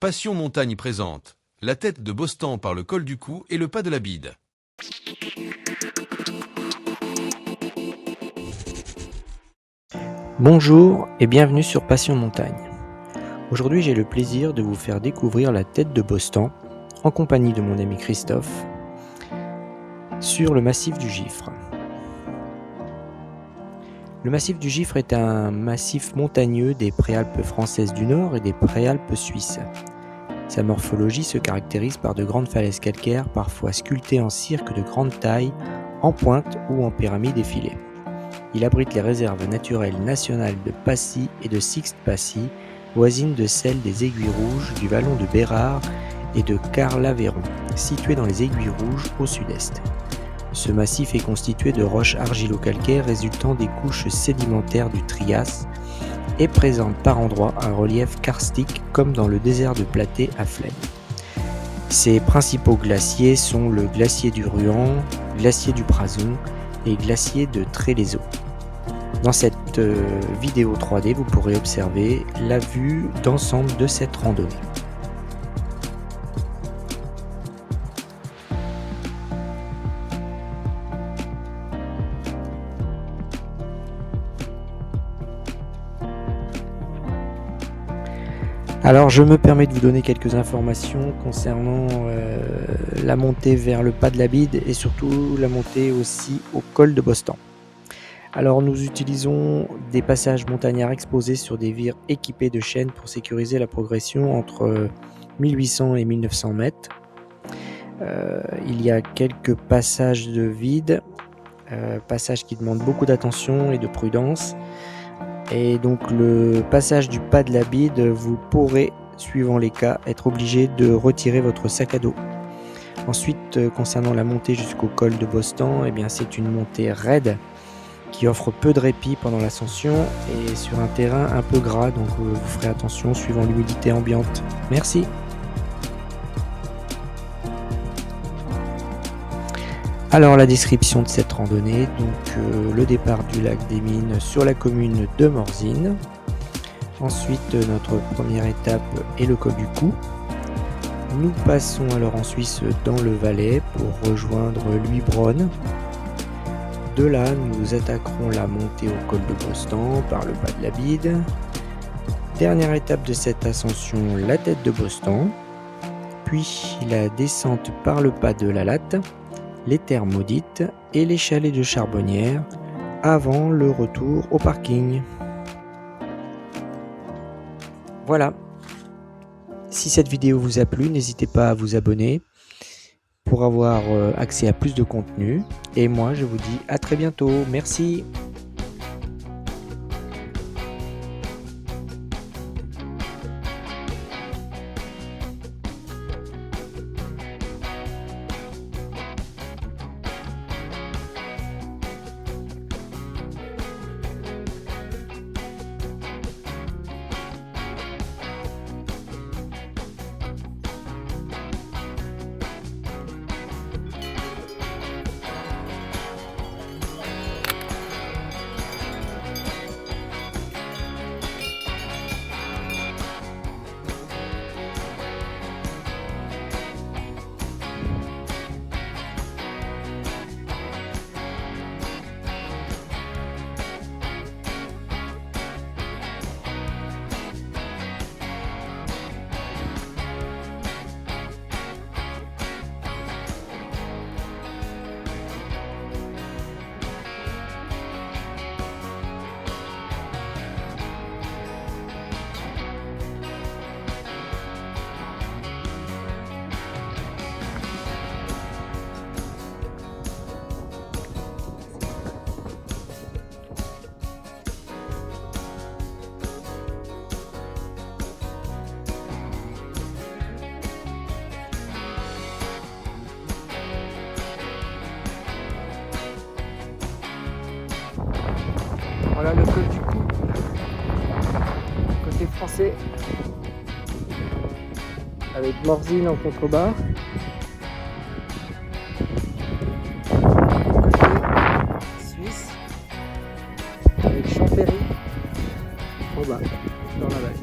Passion Montagne présente la tête de Bostan par le col du cou et le pas de la bide. Bonjour et bienvenue sur Passion Montagne. Aujourd'hui j'ai le plaisir de vous faire découvrir la tête de Bostan en compagnie de mon ami Christophe sur le massif du Gifre. Le massif du Gifre est un massif montagneux des préalpes françaises du Nord et des préalpes suisses. Sa morphologie se caractérise par de grandes falaises calcaires, parfois sculptées en cirques de grande taille, en pointe ou en pyramide effilée. Il abrite les réserves naturelles nationales de Passy et de Sixte-Passy, voisines de celles des Aiguilles Rouges, du vallon de Bérard et de Carlaveyron, situées dans les Aiguilles Rouges au sud-est. Ce massif est constitué de roches argilo-calcaires résultant des couches sédimentaires du Trias et présente par endroits un relief karstique comme dans le désert de Platée à Flaine. Ses principaux glaciers sont le glacier du Ruan, glacier du Prazon et glacier de Trélézo. Dans cette vidéo 3D, vous pourrez observer la vue d'ensemble de cette randonnée. Alors je me permets de vous donner quelques informations concernant la montée vers le pas de la bide et surtout la montée aussi au col de Bostan. Alors nous utilisons des passages montagnards exposés sur des vires équipés de chaînes pour sécuriser la progression entre 1800 et 1900 mètres. Il y a quelques passages de vide, passages qui demandent beaucoup d'attention et de prudence. Et donc le passage du pas de la bide, vous pourrez, suivant les cas, être obligé de retirer votre sac à dos. Ensuite, concernant la montée jusqu'au col de Bostan, c'est une montée raide qui offre peu de répit pendant l'ascension et sur un terrain un peu gras, donc vous ferez attention suivant l'humidité ambiante. Merci. Alors la description de cette randonnée, donc le départ du lac des Mines sur la commune de Morzine. Ensuite notre première étape est le col du cou. Nous passons alors en Suisse dans le Valais pour rejoindre Luibronn. De là nous attaquerons la montée au col de Bostan par le pas de la bide. Dernière étape de cette ascension, la tête de Bostan. Puis la descente par le pas de la Latte, les terres maudites et les chalets de Charbonnières avant le retour au parking. Voilà. Si cette vidéo vous a plu, n'hésitez pas à vous abonner pour avoir accès à plus de contenu. Et moi, je vous dis à très bientôt. Merci. Voilà le col du cou, côté français, avec Morzine en contrebas. Côté suisse, avec Champéry en bas, dans la vallée.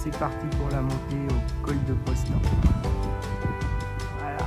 c'est parti pour la montée au col de Boston. Voilà.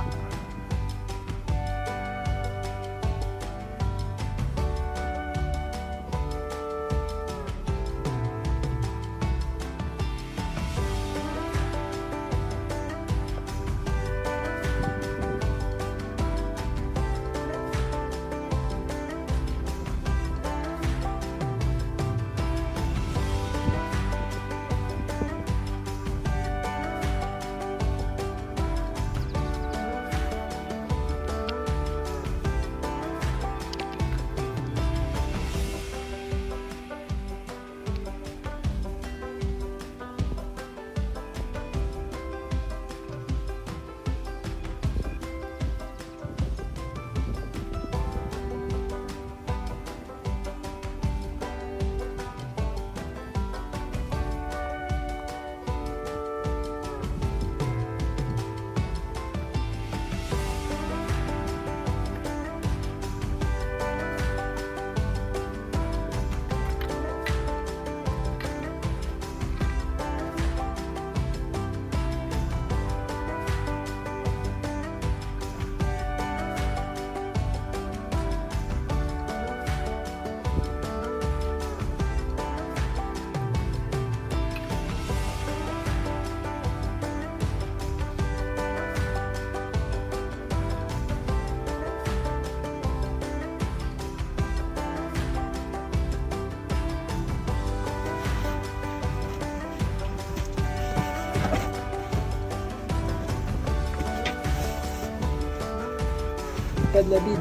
Pas de la bide.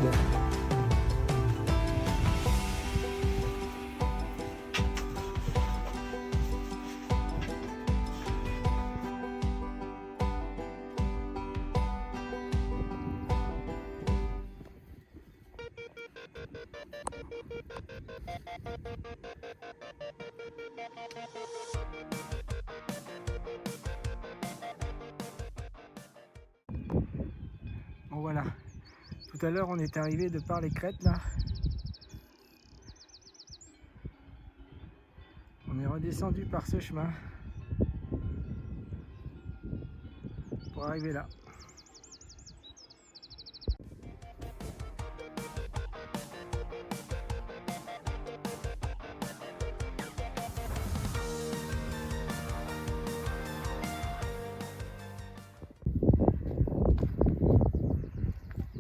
Bon voilà. Tout à l'heure, on est arrivé de par les crêtes là. On est redescendu par ce chemin pour arriver là.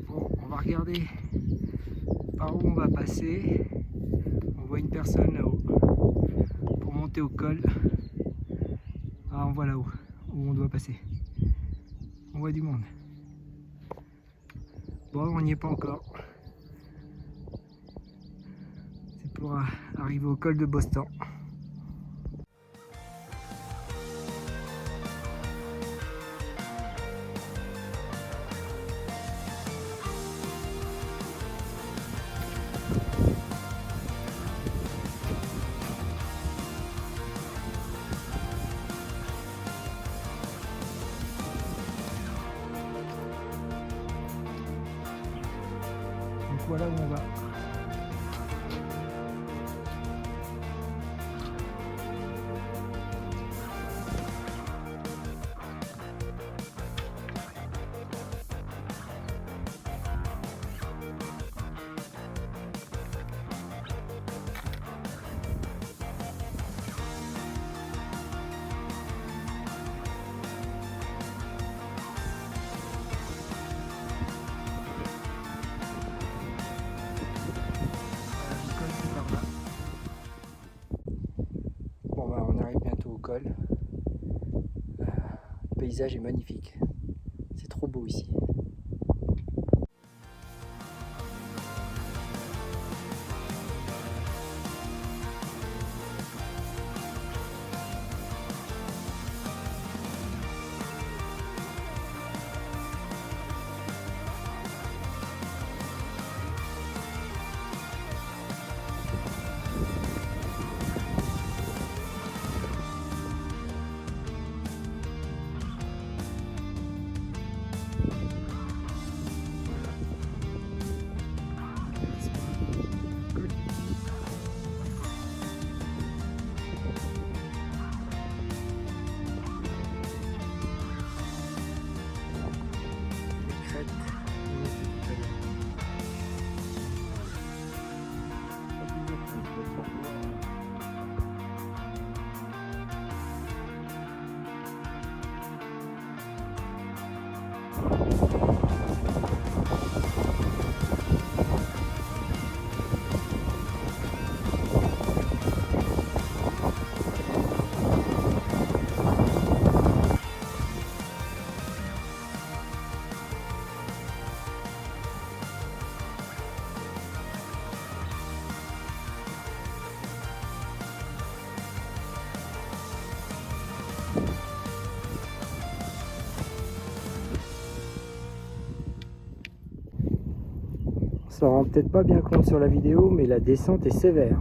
Bon, on va regarder par où on va passer. On voit une personne là-haut pour monter au col. Ah, on voit là-haut où on doit passer. On voit du monde. Bon, on n'y est pas encore. C'est pour arriver au col de Boston. Donc voilà où on va. Bon bah on arrive bientôt au col. Le paysage est magnifique. C'est trop beau ici. On s'en rend peut-être pas bien compte sur la vidéo, mais la descente est sévère.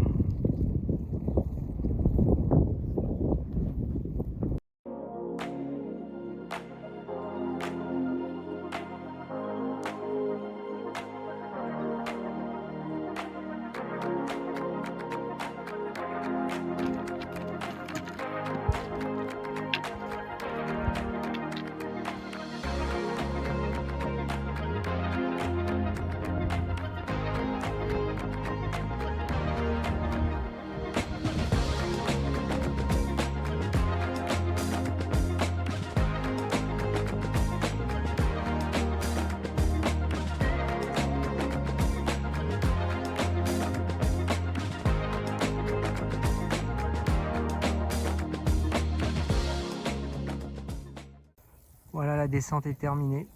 Voilà, la descente est terminée.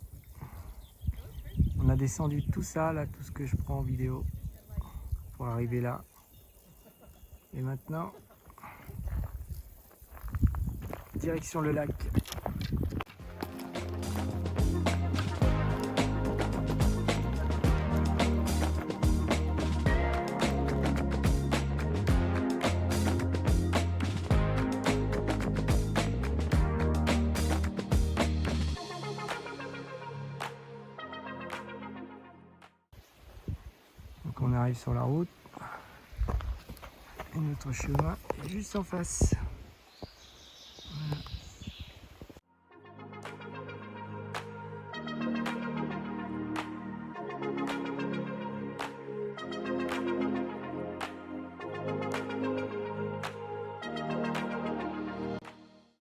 On a descendu tout ça, là, tout ce que je prends en vidéo, pour arriver là. Et maintenant, direction le lac. Donc on arrive sur la route et notre chemin est juste en face.